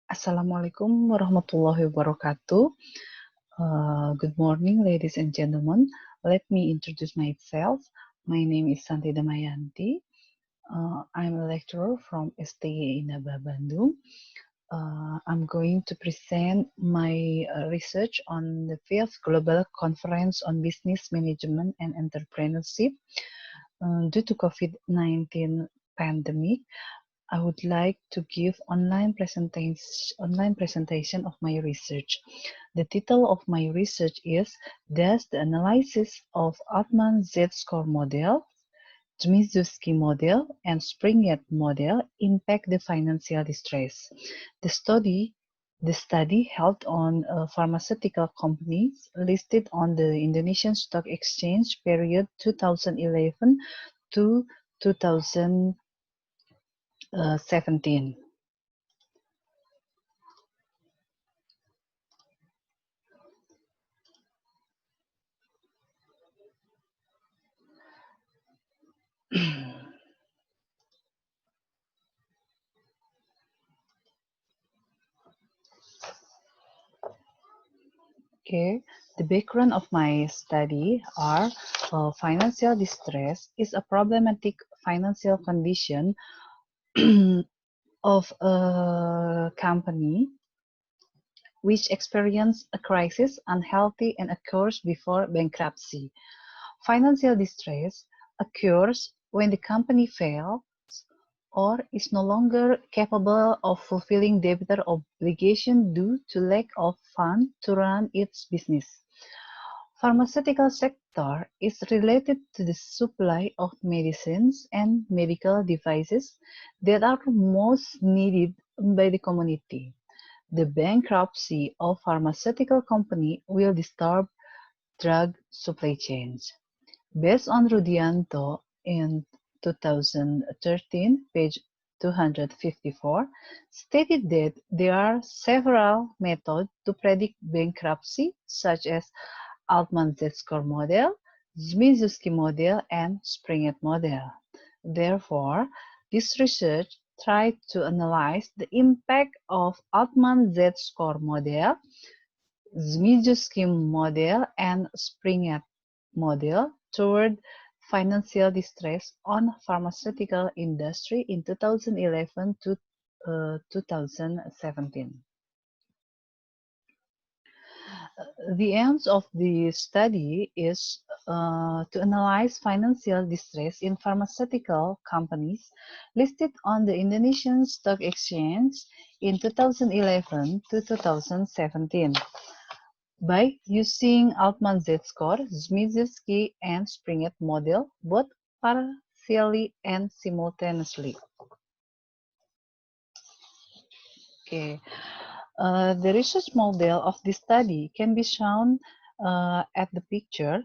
Assalamualaikum warahmatullahi wabarakatuh. Good morning, ladies and gentlemen. Let me introduce myself. My name is Santi Damayanti. I'm a lecturer from STY Inaba Bandung. I'm going to present my research on the 5th Global Conference on Business Management and Entrepreneurship. Due to COVID-19 pandemic, I would like to give online presentation of my research. The title of my research is Does the analysis of Altman Z-score model, Zmizewski model, and Springett model impact the financial distress? The study held on pharmaceutical companies listed on the Indonesian Stock Exchange period 2011 to 2017. Okay, the background of my study are financial distress is a problematic financial condition of a company which experience a crisis unhealthy and occurs before bankruptcy. Financial distress occurs when the company fails or is no longer capable of fulfilling debtor obligation due to lack of funds to run its business. Pharmaceutical sector is related to the supply of medicines and medical devices that are most needed by the community. The bankruptcy of pharmaceutical company will disturb drug supply chains. Based on Rudianto in 2013, page 254, stated that there are several methods to predict bankruptcy, such as Altman-Z-score model, Zmizewski model, and Springett model. Therefore, this research tried to analyze the impact of Altman-Z-score model, Zmizewski model, and Springett model toward financial distress on pharmaceutical industry in 2011 to 2017. The aim of the study is to analyze financial distress in pharmaceutical companies listed on the Indonesian Stock Exchange in 2011 to 2017 by using Altman Z-score, Zmizewski, and Springett model, both partially and simultaneously. Okay. The research model of this study can be shown at the picture,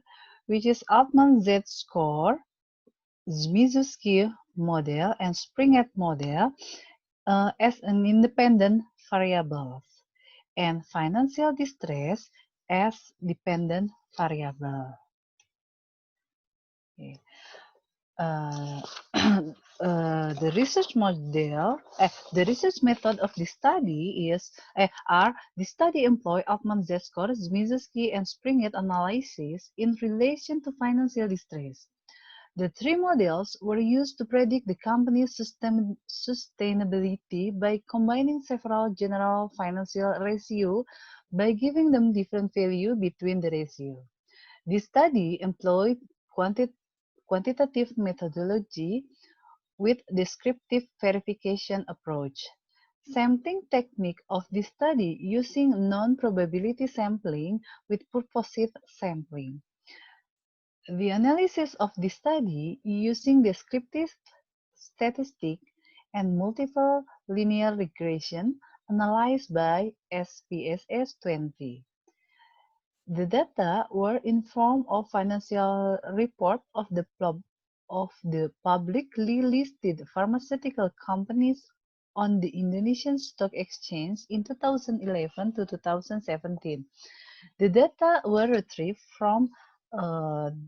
which is Altman Z-score, Zmizewski model, and Springett model as an independent variables, and financial distress as dependent variable. Okay. The research method of the study the study employ Altman Z-score, Zmizewski, and Springett analysis in relation to financial distress. The three models were used to predict the company's sustainability by combining several general financial ratios by giving them different value between the ratio. This study employed quantitative methodology with descriptive verification approach. Sampling technique of this study using non-probability sampling with purposive sampling. The analysis of this study using descriptive statistic and multiple linear regression analyzed by SPSS 20. The data were in form of financial report of the publicly listed pharmaceutical companies on the Indonesian Stock Exchange in 2011 to 2017. The data were retrieved from www.idx.co.id.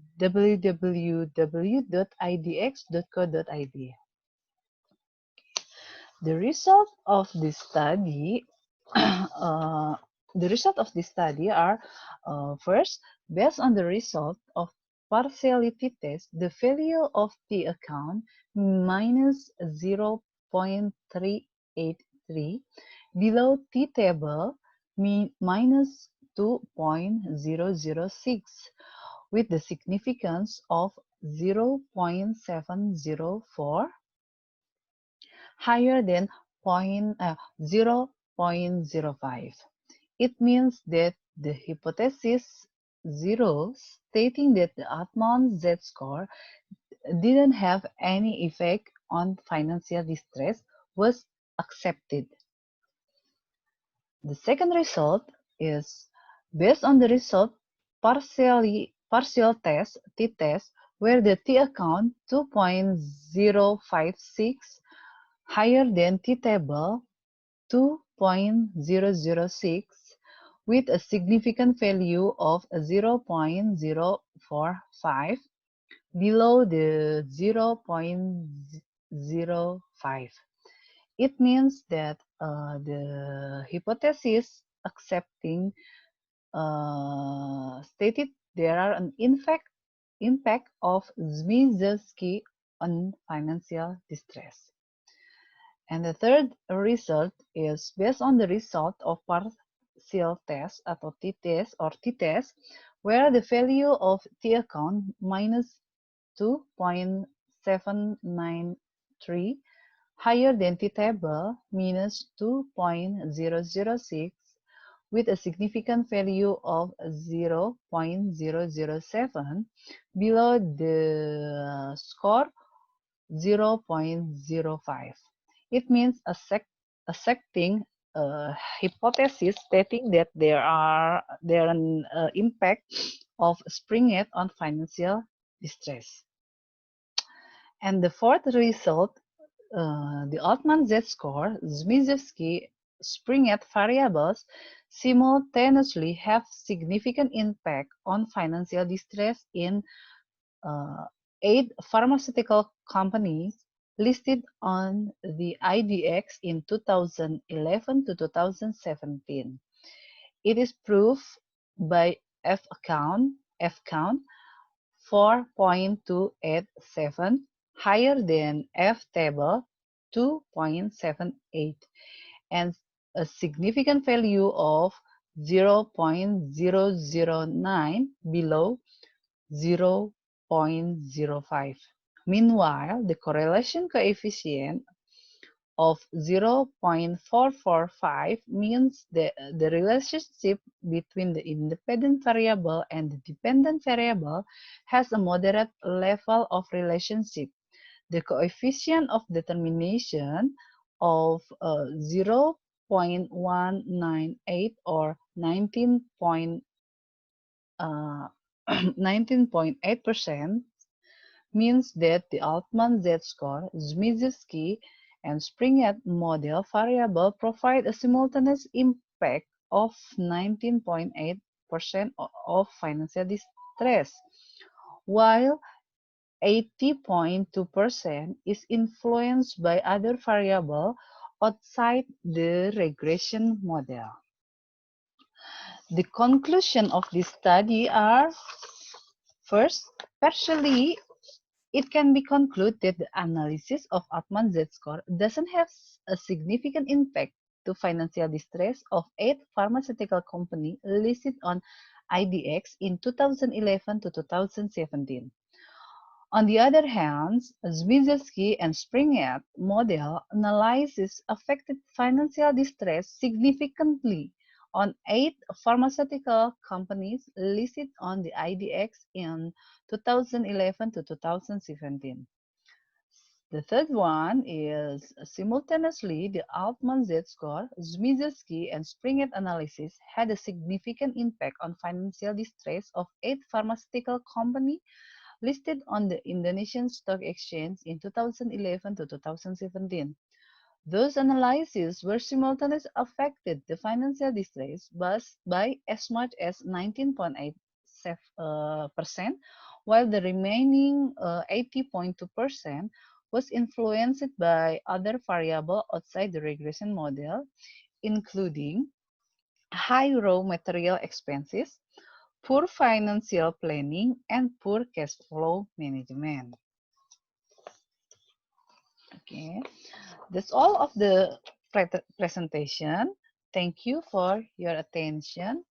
The result of this study uh, the result of this study are first, based on the result of partiality test, the value of the account minus 0.383 below T table minus 2.006 with the significance of 0.704 higher than 0.05. It means that the hypothesis 0 stating that the Atman Z-score didn't have any effect on financial distress was accepted. The second result is based on the result partial test t-test where the t account 2.056 higher than t-table 2.006 with a significant value of 0.045 below the 0.05. It means that the hypothesis accepting stated there are an impact of Zmijewski on financial distress. And the third result is based on the result of partial test atau t-test or t-test where the value of t account minus 2.793 higher than t-table minus 2.006 with a significant value of 0.007 below the score 0.05. It means accepting a hypothesis stating that there an impact of springette on financial distress. And the fourth result, the Altman Z-score, Zmijewski springette variables simultaneously have significant impact on financial distress in 8 pharmaceutical companies listed on the IDX in 2011 to 2017. It is proof by F count 4.287 higher than F table 2.78 and a significant value of 0.009 below 0.05. Meanwhile, the correlation coefficient of 0.445 means that the relationship between the independent variable and the dependent variable has a moderate level of relationship. The coefficient of determination of 0.198 or 19.8% means that the Altman Z-score, Zmijewski, and springette model variable provide a simultaneous impact of 19.8% of financial distress, while 80.2% is influenced by other variables outside the regression model. The conclusion of this study are, first, partially it can be concluded that the analysis of Altman Z-score doesn't have a significant impact to financial distress of 8 pharmaceutical companies listed on IDX in 2011 to 2017. On the other hand, Zmijewski and springette model analysis affected financial distress significantly on 8 pharmaceutical companies listed on the IDX in 2011 to 2017. The third one is simultaneously the Altman Z-score, Zmijewski, and springette analysis had a significant impact on financial distress of 8 pharmaceutical companies listed on the Indonesian Stock Exchange in 2011 to 2017. Those analyses were simultaneously affected the financial distress by as much as 19.8%, while the remaining 80.2% was influenced by other variables outside the regression model, including high raw material expenses, poor financial planning, and poor cash flow management. Okay, that's all of the presentation. Thank you for your attention.